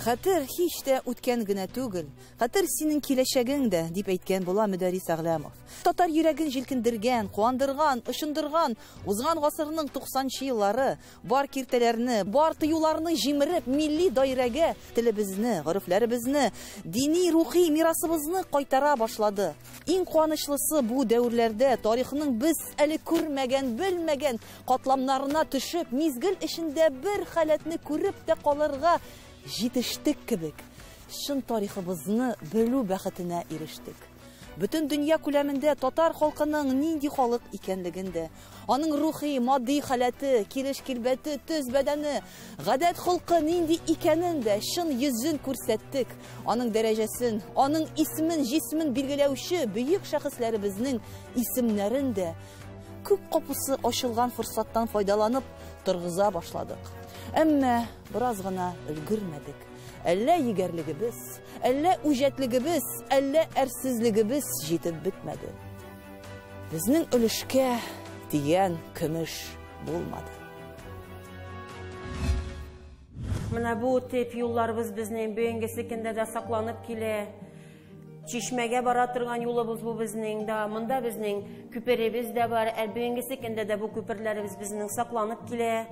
Хәтер һич тә үткән генә түгел. Хәтер синең киләчәгең дә, дип әйткән була Мөдәррис Әгъләмов. Татар йөрәген җилкендергән, куандырган, ышындырган узган гасырның 90-нчы еллары бар киртәләрне, бар тыюларны җимереп, милли даирәгә телебезне, горефләребезне, дини, рухи мирасыбызны кайтара башлады. Иң куанычлысы бу дәврләрдә тарихның без әле күрмәгән, белмәгән катламнарына төшеп, мизгел эчендә бер халәтне күреп тә калырга җитештек кебек, шын тарихыбызны белү бәхетенә ирештек. Бөтен дөнья күләмендә татар халкының нинди халык икәнлеген дә, аның рухи, матди халәте, килеш-килбәте, төс бәдәне, гадәт-холкы нинди икәнен дә шын йөзен күрсәттек. Аның дәрәҗәсен, аның исемен, җисмен билгеләүче бөек шәхесләребезнең исемнәрен дә күп капысы ачылган форсаттан файдаланып торгыза башладык. Әмма бераз гына өлгермәдек. Әллә егәрлегебез, әллә үҗәтлегебез, әллә әрсезлегебез җитеп бетмәде. Безнең өлешкә тигән көмеш булмады. Менә бу тип юлларыбыз безнең бүгенге көндә дә сакланып килә. Чишмәгә бара торган юлыбыз бу безнең дә, монда безнең күперебез дә бар. Бүгенге көндә дә бу күперләребез безнең сакланып килә.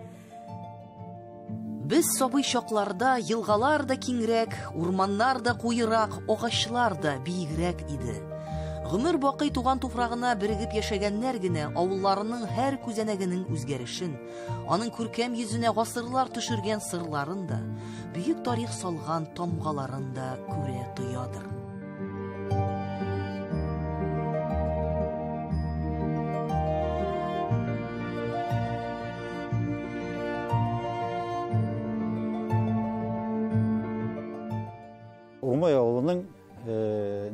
Без сабый чакларда елгалар да киңрәк, урманнар да куйрак, агачлар да биегрәк иде. Гомер бакый туган туфрагына бирегеп яшәгәннәр генә авылларының һәр күзәнәгенең үзгәрешен, аның күркәм йөзенә гасырлар төшергән сырларын да, бөек тарих салган тамгаларын да күрә тоядыр. Урмай авылының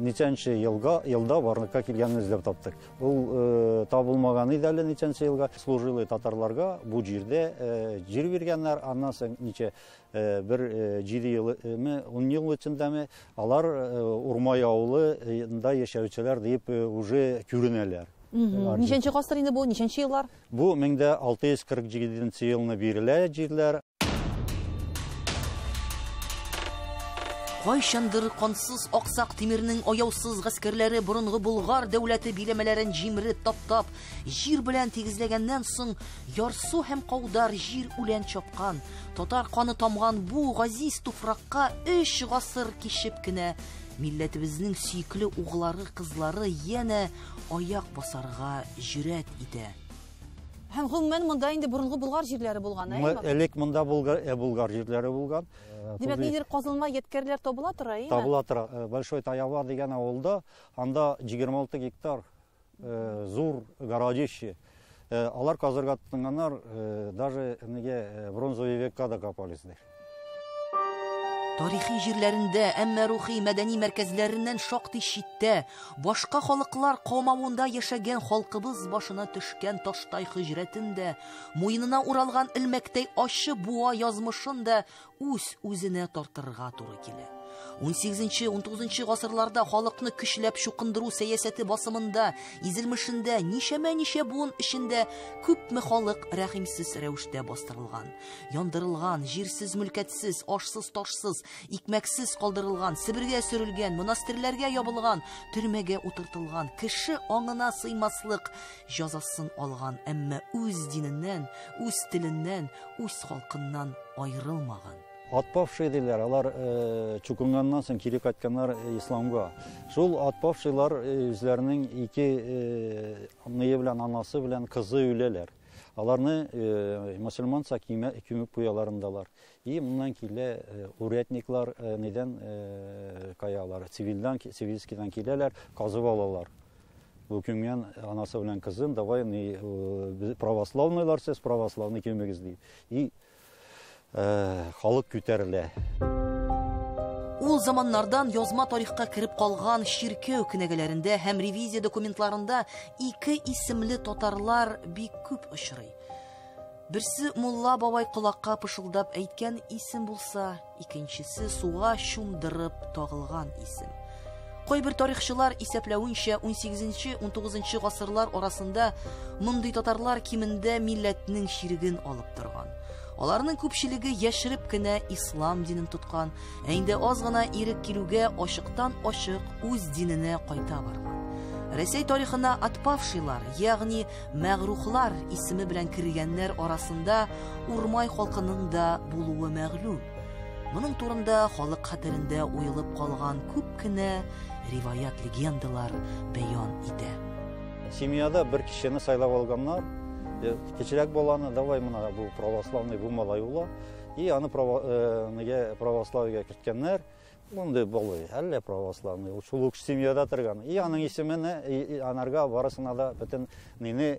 ничәнче елда барлыкка килгәнен эзләп таптык. Ул табылмаган иде әле ничәнче елга. Служилый татарларга бу җирдә җир биргәннәр, аннан соң ничә бер 7 елмы, 10 ел içindәме алар Урмай авылында яшәүчеләр дип уже күренәләр. Ничәнче гасыр инде бу, ничәнче еллар? Бу 1647 елны бирелә җирләр. Кайчандыр кансыз аксак тимирнең аяусыз гаскәрләре борынгы Болгар дәүләте биләмәләрен җимереп таптап, җир белән тигезләгәннән соң ярсу һәм каудар җир үлән чапкан, татар каны тамган бу газиз туфракка 3 гасыр кичеп кенә милләтебезнең сөйкле угыллары, кызлары янә аяк басарга җөрәт итә. Һәм гомумән монда инде борынгы Болгар җирләре булган, әйеме? Элек монда Болгар җирләре булган. Димәк, нидер казылма yetkәрләр табыла тора, әйеме? Табыла тора. Большой Таява дигән авылда, анда 26 гектар зур городище. Алар казырга тотынганнар, даже бронзовый векка да копались. Тарихи җирләрендә, әмма рухи мәдәни мәркәзләреннән шактый читтә, башка халыклар каумавында яшәгән халкыбыз башына төшкән таштай хиҗрәтендә, муенына уралган илмәктәй ачы буа язмышын да үз-үзенә тартырга туры килә. 18-19 гасырларда халыкны көчләп чукындыру сәясәте басымында, изелмешендә, ничә буын эчендә күпме халык рәхимсез рәвештә бастырылган, яндырылган, җирсез, мөлкәтсез, ашсыз, ташсыз, икмәксез калдырылган, Себергә сөрелгән, монастырьләргә ябылган, төрмәгә утыртылган, кеше аңына сыймаслык җәзасын алган, әмма үз диненнән, үз теленнән, үз халкыннан аерылмаган. Атпавший диләр, алар чукынганнан соң кире кайтканнар исламга. Шул атпавшилар үзләренең ике аны белән, анасы белән кызы үләләр. Аларны мөселманча күмеп куяларындалар. И моннан килә урядниклар нидән каялар, цивильскийдан киләләр, казып алалар. Бу күмгән анасы белән кызын, давай православныйлар, сез православны күмегез дип. И халык күтәрелә. Ул заманнардан язма тарихка кереп калган ширкәү кенәгәләрендә һәм ревизия документларында ике исемле татарлар бик күп очрый. Берсе Мулла бабай колакка пышылдап әйткән исем булса, икенчесе суга чумдырып тагылган исем. Кайбер тарихчылар исәпләвенчә 18-19 гасырлар арасында мондый татарлар кимендә милләтнең ширеген алып торган. Аларның күпчелеге яшереп кенә ислам динен тоткан, инде аз гына ирек килүгә ачыктан-ачык үз диненә кайта барган. Рәсәй тарихына отпавшилар, ягъни мәгрухлар исеме белән кергәннәр арасында Урмай халкының да булуы мәгълүм. Моның турында халык хәтерендә уелып калган күп кенә риваят легендалар бәян итә. Семьяда bir кишене сайлап алганнар, кечерәк баланы давай мына бу православный бу малай ула, и аны православиягә керткәннәр. Монда балы, әллә православный, ул шул ук семьяда торган. И аның исемене анарга барысына да бөтен нине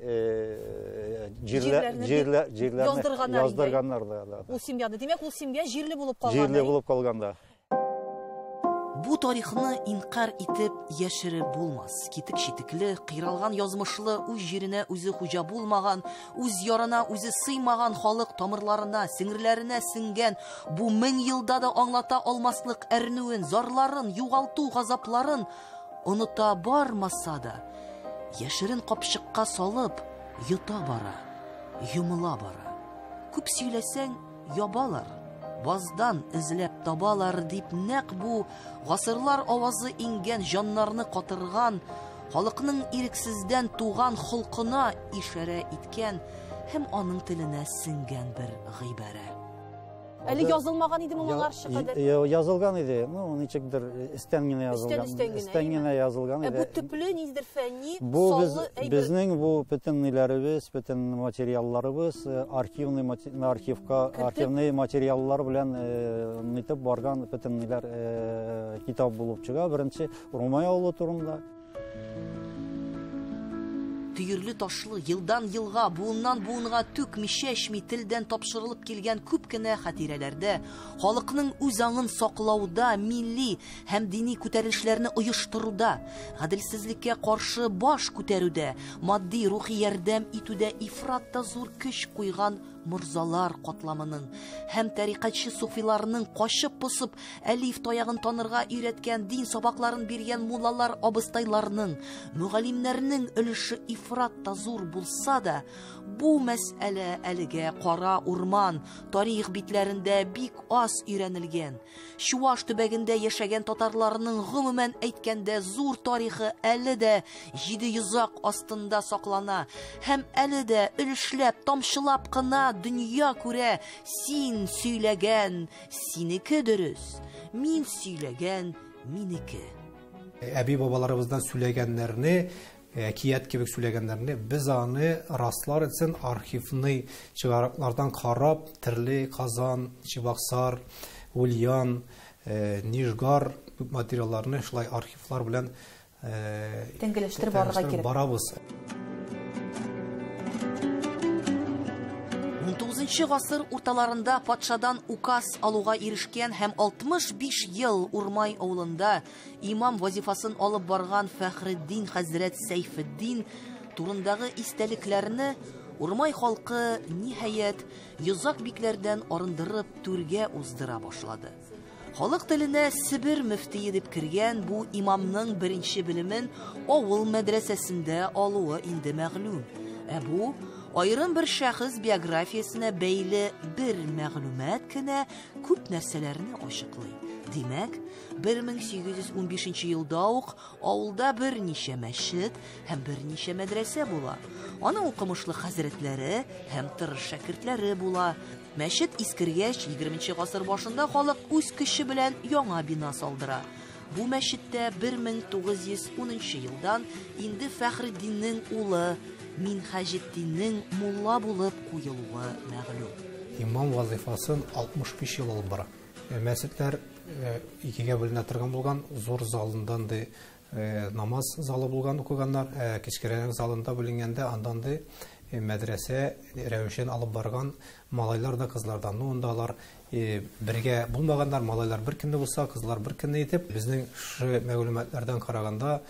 җирләрне яздырганнар да. Ул семьяда, демәк, ул семья җирле булып калган. Җирле булып калганда. Бу тарихны инкар итеп яшереп булмас. Китек-читекле, кыйралган язмышлы, үз җиренә үзе хуҗа булмаган, үз ярына үзе сыймаган халык тамырларына, сеңгерләренә сиңгән бу 1000 елда да аңлата алмаслык әрнүен, зарларын, югалту газапларын оныта бармаса да, яшерен капчыкка салып йота бара, йомыла бара. Күп сөйләсәң ябалар. Баздан эзләп табалар дип нәкъ бу гасырлар авазы ингән җаннарны катырган, халыкның ирексездән туган холкына ишарә иткән һәм аның теленә сиңгән бер гыйбарә. Әле язылмаган иде моңар шикадәр. Язылган иде. Ничектер истән генә язылган. Истән генә язылган иде. Бу төпле низдер фәнни, саллы әйбер. Безнең бу бөтен ниләребез, бөтен материалларыбыз архивный материаллар белән нитеп барган бөтен ниләр китап булып чыга. Беренче Урмай авылы турында. Төйірлі ташлы, елдан елға, буыннан буынға төкми-шәшми телдән тапшырылып килгән күп кенә хатирәләрдә, халыкның үз аңын саклауда, милли һәм дини күтәрелешләрне оештыруда, гаделсезлеккә каршы баш күтәрүдә, матди, рухи ярдәм итүдә ифратта зур көч куйган мурзалар катламының һәм тарикатчы суфиларның кашып-посып әлиф таягын танырга өйрәткән дин сабакларын биргән муллалар абыстайларның, мөгаллимнәрнең өлеше ифратта зур булса да, бу мәсьәлә әлегә Кара Урман тарих битләрендә бик аз өйрәнелгән. Чуаш төбәгендә яшәгән татарларның гомумән әйткәндә зур тарихы әле дә 700 астында саклана һәм әле дә өлешләп, тамчылап кына дөнья күрә. Син сөйләгән синеке дөрес, мин сөйләгән минеке. Әби бабаларыбыздан сөйләгәннәрне, кият кебек сөйләгәннәрне без аны раслар өчен архивный чыгараклардан карап, Терле, Казан, Чебоксар, Ульян, Нижгар материалларны шулай архивлар белән тәңгәләштереп барырга кирәк. Барабыз. 19 гасыр урталарында патшадан указ алуга ирешкән һәм 65 ел Урмай авылында имам вазифасын алып барган Фәхреддин хәзрәт Сәйфеддин турындагы истәлекләрне Урмай халкы ниһаять йозак бикләрдән арындырып түргә уздыра башлады. Халык теленә Себер мөфтие дип кергән бу имамның беренче белемен авыл мәдрәсәсендә алуы инде мәгълүм. Бу айрым бер шәхес биографиясенә бәйле бер мәгълүмат кенә күп нәрсәләрне ачыклый. Димәк, 1815 елда ук авылда берничә мәчет һәм берничә мәдрәсә була. Аның укымышлы хәзрәтләре һәм тырыш шәкертләре була. Мәчет искергәч 20 гасыр башында халык үз көче белән яңа бина салдыра. Бу мәчеттә 1910 елдан инде Фәхреддиннең улы Минхаҗетдиннең мулла булып куелуы мәгълүм. Имам вазифасын 65 ел алып бара. Мәчетләр икегә бүленә торган булган, зур залындан намаз залы булган укыганнар, кечкәрәк залында бүленгәндә андан мәдрәсә рәвешен алып барган малайлар да кызлардан. Онда алар бергә булмаганнар, малайлар бер көнне булса, кызлар бер көнне итеп, безнең шу мәгълүматлардан караганда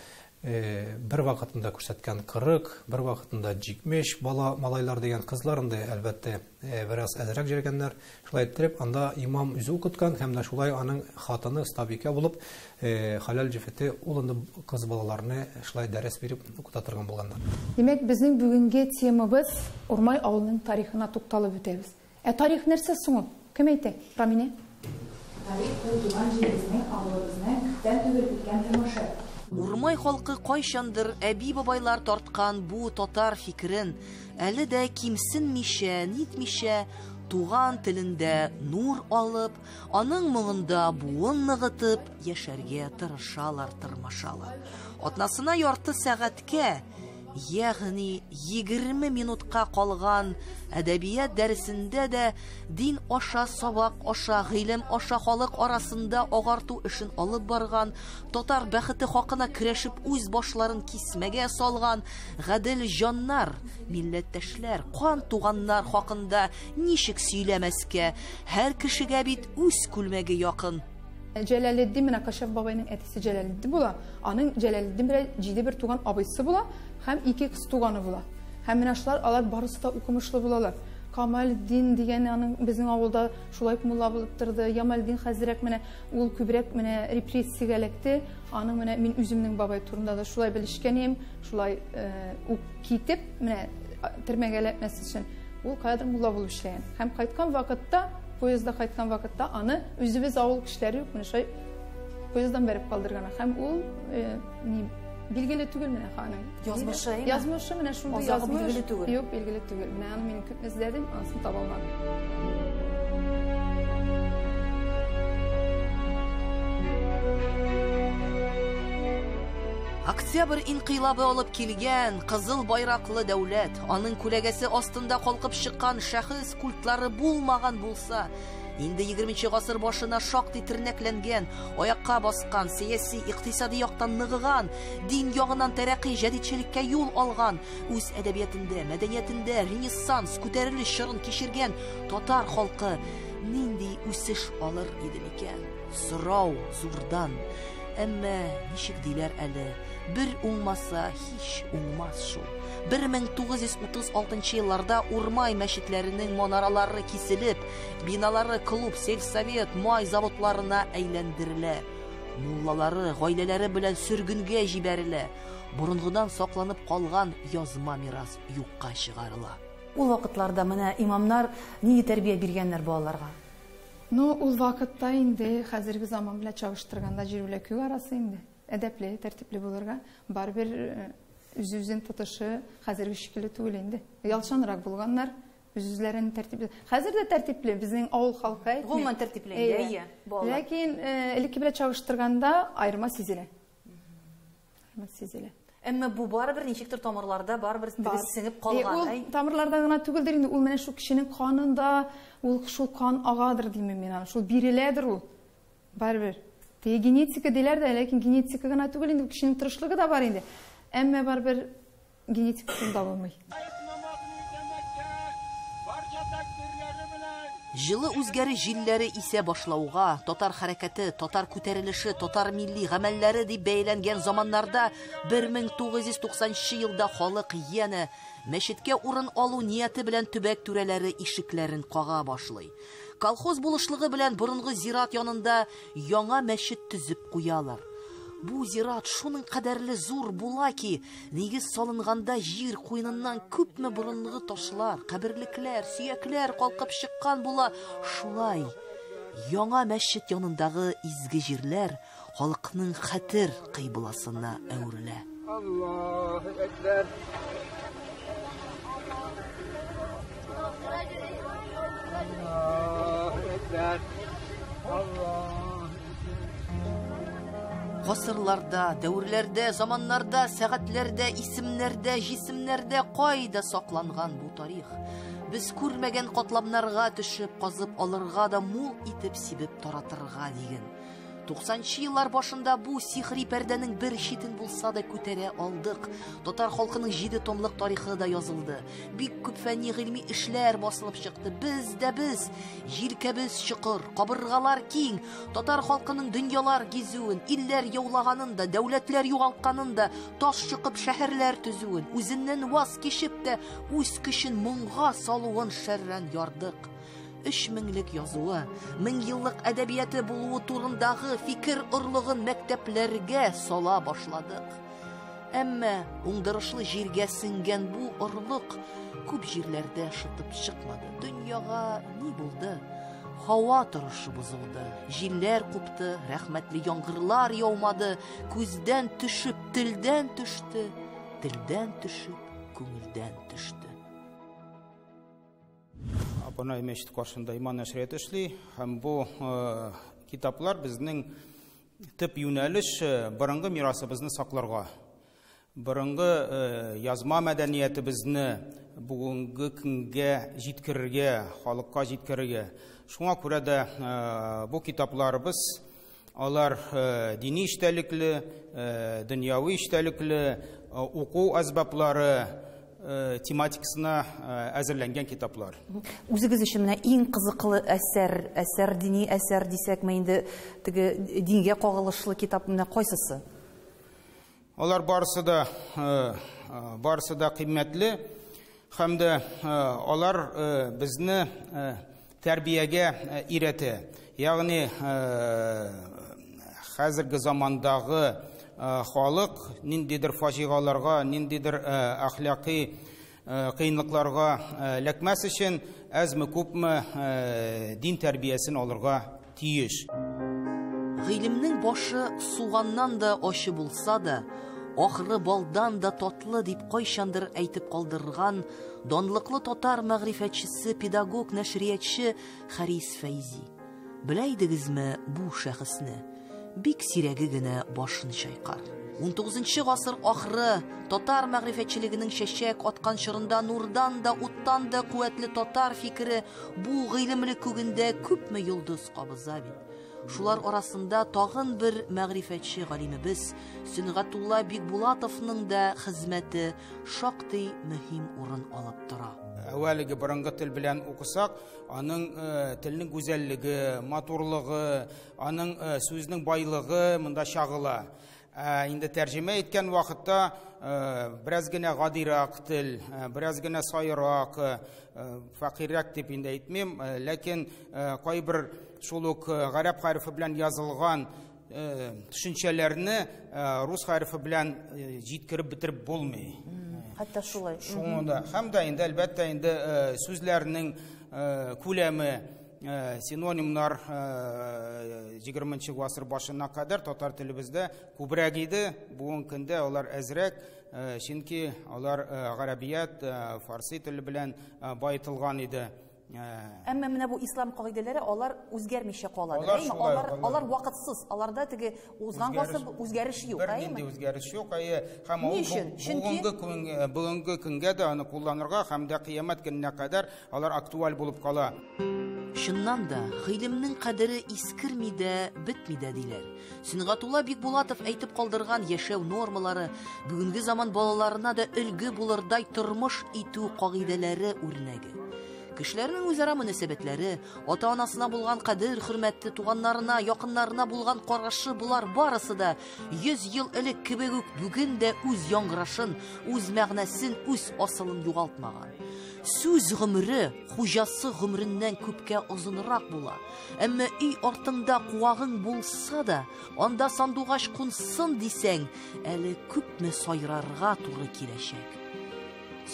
bir вакытында күрсәткән 40, bir вакытында 70 бала малайлар дигән кызларында әлбәттә бераз әзрәк җиргәннәр. Шулай итеп, анда имам үзе укыткан һәм дә шулай аның хатыны стабика булып, халал җифете улыны кыз балаларны шулай дәрес биреп укыта торган булганнар. Демәк, безнең бүгенге темабыз Урмай авылының тарихына тукталып үтәбез. Тарих нәрсә соң ул? Кем әйтә? Рамине? Тарих бу туган җиребезнең, авылыбызның күптән түгел үткән тормышы. Урмай халкы кайчандыр әби-бабайлар тарткан бу татар фикерен әле дә кимсенмичә, нитмичә туган телендә нур алып, аның моңында буын ныгытып яшәргә тырышалар, тырмашалар. Атнасына ярты сәгатькә, ягъни 20 минутка калган әдәбият дәресендә дә дин аша, сабак аша, гыйлем аша халык арасында агарту эшен алып барган, татар бәхете хакына көрәшеп үз башларын кисмәгә салган гадел җаннар, милләттәшләр, кан туганнар хакында ничек сөйләмәскә, һәр кешегә бит үз күлмәге якын. Җәләлетдин менә Кашаф бабайның әтисе Җәләлетдин була. Аның Җәләлетдин белән 7 бер туган абыйсы була һәм 2 кыз туганы була. Һәм менә шулар алар барысы да укымышлы булалар. Камалетдин дигән аның безнең авылда шулай мулла булып торды. Ямалетдин хәзрәк менә ул күбрәк менә репрессиягә эләкте. Аның менә мин үземнең бабай турында да шулай белешкәнем, шулай ук китеп менә төрмәгә эләкмәс өчен ул кадәр мулла булып эшләгән. Һәм кайткан вакытта поездда кайткан вакытта аны үзебез авыл кешеләре юк, менә шулай поезддан бәреп калдырган. Һәм ул билгеле түгел менә ханым. Язмышы әйме? Язмышы менә шундый язмыш. Билгеле түгел. Юк, билгеле түгел. Менә аны мин күп эзләдем, анысын таба алмадым. Октябрь инкыйлабы алып килгән кызыл байраклы дәүләт, аның күләгәсе астында калкып чыккан шәхес культлары булмаган булса, инде 20нче гасыр башына шактый тернәкләнгән, аякка баскан, сияси, икътисади яктан ныгыган, дин ягыннан тәрәккый җәдидчелеккә юл алган, үз әдәбиятында, мәдәниятендә ренессанс, күтәрелеш чорын кичергән татар халкы нинди үсеш алыр иде микән? Сорау зурдан. Әмма ничек диләр әле? Бер уңмаса, һич уңмас шул. 1936 елларда Урмай мәчетләренең манаралары киселеп, биналары клуб, сельсовет, май заводларына әйләндерелә. Муллалары, гаиләләре белән сөргөнгә җибәрелә. Борынгыдан сакланып калган язма мирас юкка чыгарыла. Ул вакытларда менә имамнар нинди тәрбия биргәннәр балаларга? Ул вакытта инде хәзерге заман белән чагыштырганда җирүләк арасы инде. Әдәпле, тәртипле булырга, барбер үз-үзен тотышы хәзерге шикелле түгел инде. Ялчанрак булганнар, үз-үзләрен тәртипле. Хәзер дә тәртипле, безнең авыл халкы әйтми. Гомумән тәртипле, әйе, балалар. Ләкин элекке белән чагыштырганда айырма сизелә. Айырма сизелә. Әмма бу барыбер ничектер тамырларда барыбер сеңеп калган. Ул тамырларда гына түгелдер инде, ул менә шул кешенең канында, ул шул кан агадыр димем мин аны. Шул биреләдер ул. Барыбер. Генетика диләр дә, ләкин генетика гына түгел инде, кешенең тырышлыгы да бар инде. Әмма барыбер генетикасын да булмый. Җылы үзгәре җилләре исә башлауга, татар хәрәкәте, татар күтәрелеше, татар милли гамәлләре дип бәйләнгән заманнарда 1990 елда халык яне мәчеткә урын алу нияте белән төбәк түрәләре ишекләрен кага башлый. Колхоз булышлыгы белән борынгы зират янында яңа мәчет төзеп куялар. Бу зират шуның кадәрле зур була ки, нигез салынганда җир куйныннан күпме борынгы ташлар, каберлекләр, сөякләр калкып чыккан була. Шулай яңа мәчет янындагы изге җирләр халыкның хәтер кыйбласына әверелә. Аллаһу әкбәр. Гасырларда, дәврләрдә, заманнарда, сәгатьләрдә, исемнәрдә, җисемнәрдә кайда сакланган бу тарих? Без күрмәгән катламнарга төшеп, казып алырга да мул итеп сибеп таратырга диген. 90 еллар башында бу сихри пәрдәнең бер читен булса да күтәрә алдык. Татар халкының 7 томлык тарихы да язылды. Бик күп фәнни гыйльми эшләр басылып чыкты. Без, җилкәбез чыкыр, кабыргалар киң. Татар халкының дөньялар гизүен, илләр яулаганын да, дәүләтләр югалтканын да, таш чыкып шәһәрләр төзүен, үзеннән ваз кичеп тә үз көчен моңга салуын шәррән ярдык. 3000лек язуы, 1000 еллык әдәбияты булуы турындагы фикер орлыгын мәктәпләргә сала башладык. Әмма уңдырышлы җиргә сеңгән бу орлык күп җирләрдә шытып чыкмады. Дөньяга ни булды? Һава торышы бозылды, җилләр купты, рәхмәтле яңгырлар яумады, күздән төшеп телдән төште, телдән төшеп күңелдән төште. Апанай мәчет каршында иман нәшрияты эшли, һәм бу китаплар безнең төп юнәлеш борынгы мирасыбызны сакларга. Борынгы язма мәдәниятебезне бүгенге көнгә җиткерергә, халыкка җиткерергә. Шуңа күрә дә бу китапларыбыз алар дини эчтәлекле, дөньяви эчтәлекле, уку әсбаплары тематикасына әзерләнгән китаплар. Үзегез өчен менә иң кызыклы әсәр, дини әсәр дисәкме инде, теге дингә кагылышлы китап менә кайсысы? Алар барысы да кыйммәтле, һәм дә алар безне тәрбиягә өйрәтә. Ягъни хәзерге замандагы халык ниндидер фаҗигаларга, ниндидер әхлакый кыйынлыкларга ләкмәс өчен әзме-күпме дин тәрбиясен алырга тиеш. Гыйлемнең башы суганнан да ачы булса да, ахры балдан да татлы дип кайчандыр әйтеп калдырган данлыклы татар мәгърифәтчесе, педагог, нәшриятче Харис Фәйзи. Беләйдегезме бу шәхесне? Бик сирәге генә башын чайкар. 19-нчы гасыр ахры татар мәгърифәтчелегенең чәчәк аткан чорында нурдан да, уттан да куәтле татар фикере бу гыйлемле күгендә күпме йолдыз кабыза бит. Шулар арасында тагын бер мәгърифәтче галимебез Сөнгатулла Бикбулатовның да хезмәте шактый мөһим урын алып тора. Әвәлеге борынгы тел белән укысак, аның телнең гүзәллеге, матурлыгы, аның сүзнең байлыгы монда чагыла. Инде тәрҗемә иткән вакытта бераз генә гадирак тел, бераз генә сайрак, факирак дип инде әйтмим, ләкин кайбер шул ук гарәп хәрефе белән язылган төшенчәләрне рус хәрефе белән җиткереп битереп булмый. Хәтта шулай. Шуңда һәм дә инде әлбәттә инде сүзләрнең күләме, синонимнар 20-нчы гасыр башына кадәр татар телебездә күбрәк иде. Бүгенге көндә алар әзрәк, чөнки алар гарәбият, фарси теле белән баетылган иде. Әмма менә бу ислам кагыйдәләре алар үзгәрмичә калады. Алар вакытсыз. Аларда теге узган гасыр үзгәреш юк, Инде үзгәреш юк, һәм бүгенге көнгә дә аны кулланырга һәм дә кыямәт көненә кадәр алар актуаль булып кала. Чыннан да гыйлемнең кадере искерми дә, бетми дә диләр. Сөнгатулла Бикбулатов әйтеп калдырган яшәү нормалары бүгенге заман балаларына да өлге булырдай тормыш итү кагыйдәләре үрнәге. Кешеләрнең үзара мөнәсәбәтләре, ата-анасына булган кадер, хөрмәте, туганнарына, якыннарына булган карашы булар барысы да 100 ел элек кебек үк бүген дә үз яңгырашын, үз мәгънәсен, үз асылын югалтмаган. Сүз гомере хуҗасы гомереннән күпкә озынрак була. Әмма өй артында куагың булса да, анда сандугач кунсын дисәң, әле күпме сайрарга туры киләчәк.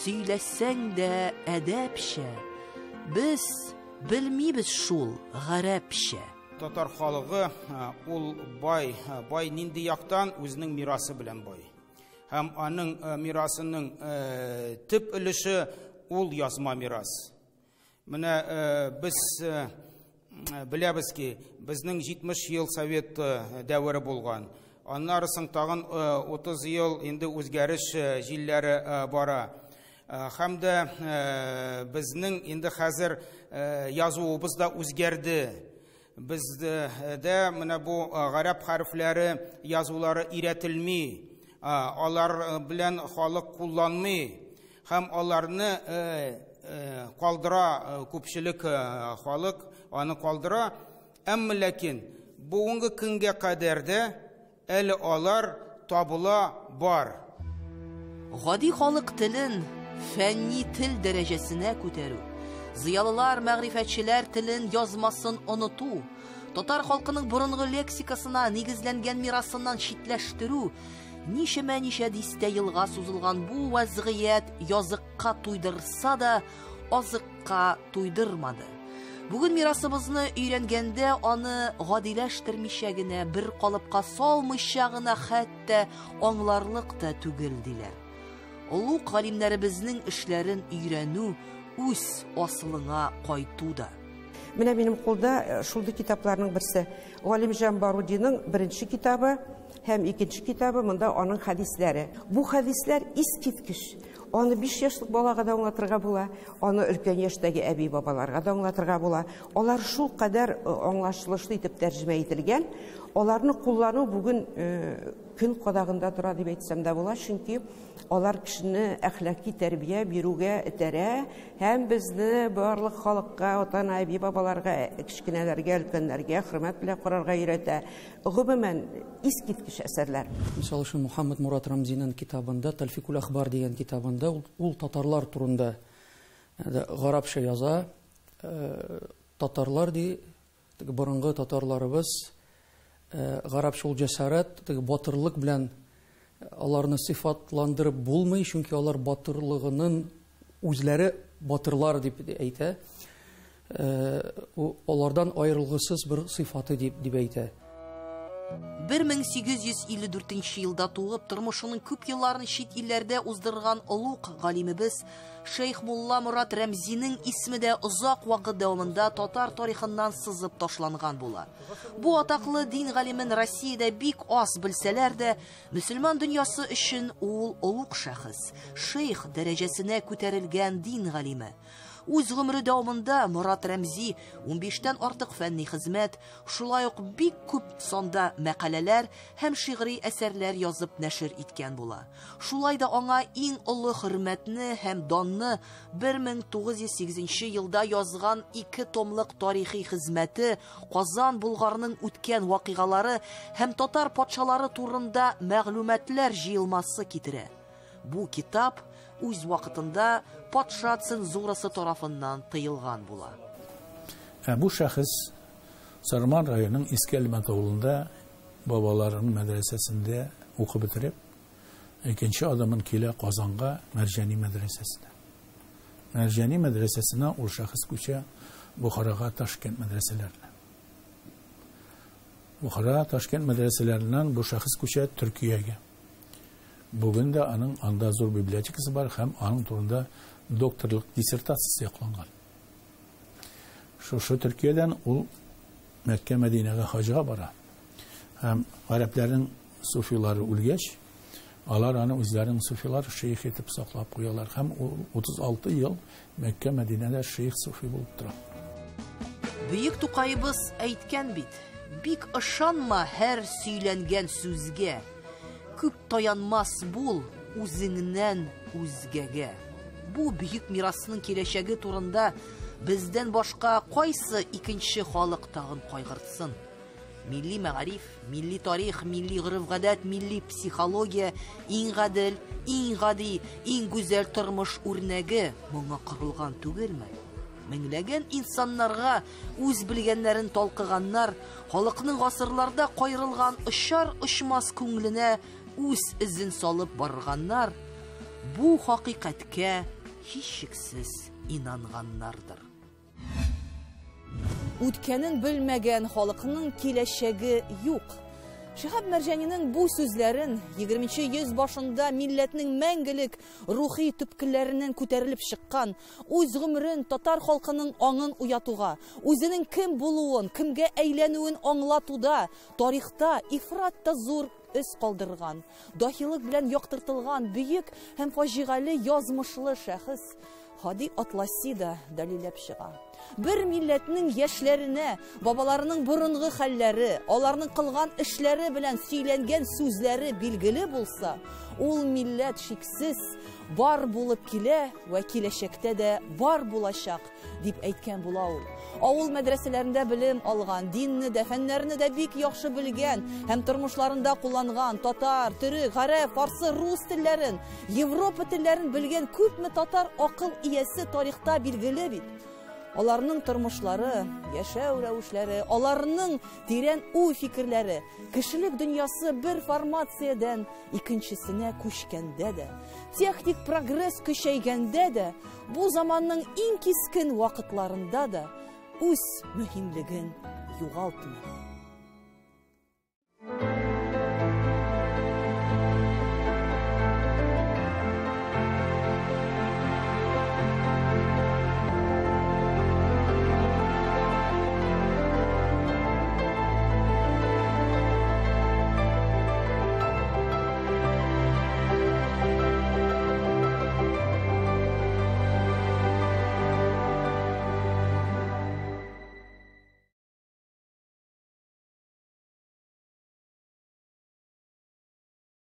Сөйләсәң дә әдәпчә, без белмибез шул гарәпчә. Татар халыгы ул бай нинди яктан үзенең мирасы белән бай. Һәм аның мирасының төп өлеше ул язма мирас. Менә без беләбез ки, безнең 70 ел совет дәвре булган. Аннарысын тагын 30 ел инде үзгәреш җилләре бара. Һәм дә безнең инде хәзер язуыбыз да үзгәрде. Бездә менә бу гарәп хәрефләре язулары өйрәтелми. Алар белән халык кулланмый. Һәм аларны калдыра, күпчелек халык аны калдыра. Әмма ләкин бүгенге көнгә кадәр дә әле алар табыла бар. Гади халык телен фәнни тел дәрәҗәсенә күтәрү, зыялылар, мәгърифәтчеләр телен язмасын оныту, татар халкының борынгы лексикасына нигезләнгән мирасыннан читләштерү Ничә дистә елга сузылган бу вазгыять языкка туйдырса да, азыкка туйдырмады. Бүген мирасыбызны өйрәнгәндә аны гадиләштермичә генә, бер калыпка салмыйча гына хәтта аңларлык та түгел диләр. Улуг галимнәребезнең эшләрен өйрәнү үз асылыңа кайту да. Менә минем кулда шундый китапларның берсе. Галимҗан Барудиның беренче китабы һәм икенче китабы, монда аның хәдисләре. Бу хәдисләр искиткеч. Аны 5 яшьлек балага да аңлатырга була, аны өлкән яшьтәге әби бабаларга да аңлатырга була. Алар шул кадәр аңлашылышлы итеп тәрҗемә ителгән. Аларны куллану бүген көн кадагында тора дип әйтсәм дә була, чөнки алар кешене әхлаки тәрбия бирүгә этәрә һәм безне барлык халыкка, ата-ана, әби бабаларга, кичкенәләргә, өлкәннәргә хөрмәт белән карарга өйрәтә. Гомумән искиткеч әсәрләр. Мисал өчен Мухаммад Мурат Рамзинның китабында, Талфикул Ахбар дигән китабында, ул татарлар турында гарапча яза. Татарлар ди, борынгы татарларыбыз гарапча ул җәсарәт, батырлык белән аларны сыйфатландырып булмый, чөнки алар батырлыгының үзләре батырлар дип әйтә. Алардан аерылгысыз бер сыйфаты дип әйтә. 1854 елда туып, тормышының күп елларын чит илләрдә уздырган улуг галимебез Шейх Мулла Мурат Рәмзинең исме дә озак вакыт дәвамында татар тарихыннан сызып ташланган була. Бу атаклы дин галимен Россиядә бик аз белсәләр дә, мөселман дөньясы өчен ул улуг шәхес, шейх дәрәҗәсенә күтәрелгән дин галиме. Үз гомере дәвамында Мурат Рәмзи 15тән артык фәнни хезмәт, шулай ук бик күп санда мәкаләләр һәм шигъри әсәрләр язып нәшер иткән була. Шулай да аңа иң олы хөрмәтне һәм данны 1908 елда язган 2 томлык тарихи хезмәте, Казан Булгарның үткән вакыйгалары һәм татар патшалары турында мәгълүматлар җыелмасы китерә. Бу китап үз вакытында патша цензурасы тарафыннан тыелган була. Бу шәхес Сарман районының Иске Әлмәт авылында бабаларының мәдрәсәсендә укып бетереп, икенче адымын килә Казанга Мәрҗани мәдрәсәсенә. Мәрҗани мәдрәсәсенә ул шәхес күчә Бухарага, Ташкент мәдрәсәләренә. Бухара, Ташкент мәдрәсәләреннән бу шәхес күчә Төркиягә. Бүген дә аның анда зур библиотекасы бар һәм аның турында докторлык диссертациясе якланган. Шушы Төркиядән ул Мәккә, Мәдинәгә хаҗга бара. Һәм гарәпләрнең суфилары үлгәч, алар аны үзләренең суфилар шейх итеп саклап куялар һәм 36 ел Мәккә, Мәдинәдә шейх суфи булып тора. Бөек Тукайыбыз әйткән бит, бик ышанма һәр сөйләнгән сүзгә. Күп таянмас бул үзеңнән үзгәгә. Бу бөек мирасның киләчәге турында бездән башка кайсы икенче халык тагын кайгыртсын? Милли мәгариф, милли тарих, милли гырыф-гадәт, милли психология, иң гадел, иң гади, иң гүзәл тормыш үрнәге моңа корылган түгелме? Меңләгән инсаннарга үз белгәннәрен талкыганнар, халыкның гасырларда кайрылган очар-очмас күңеленә үз изен салып барганнар, бу хакыйкатькә һичшиксез инанганнардыр. Үткәнен белмәгән халыкның киләчәге юк. Шиһаб Мәрҗәнинең бу сүзләрен 20нче йөз башында милләтнең мәңгелек рухи төпкелләреннән күтәрелеп чыккан, үз гомерен татар халкының аңын уятуга, үзенең кем булуын, кемгә әйләнүен аңлатуда, тарихта ифрат та зур эз калдырган, дахилык белән яктыртылган бөек һәм фаҗигале язмышлы шәхес Хади Атласи да дәлилләп чыга. Бер милләтнең яшьләренә бабаларының борынгы хәлләре, аларның кылган эшләре белән сөйләнгән сүзләре билгеле булса, ул милләт шиксез бар булып килә ва киләчәктә дә бар булачак дип әйткән була ул. Авыл мәдрәсәләрендә белем алган, динне дә, фәннәрне дә бик яхшы белгән һәм тормышларында кулланган татар, төрек, гарәп, фарсы, рус телләрен, Европа телләрен белгән күпме татар акыл иясе тарихта билгеле бит. Аларның тормышлары, яшәү рәвешләре, аларның тирән уй фикерләре, кешелек дөньясы бер формациядән икенчесенә күчкәндә дә, техник прогресс көчәйгәндә дә, бу заманның иң кискен вакытларында да үз мөһимлеген югалтмый.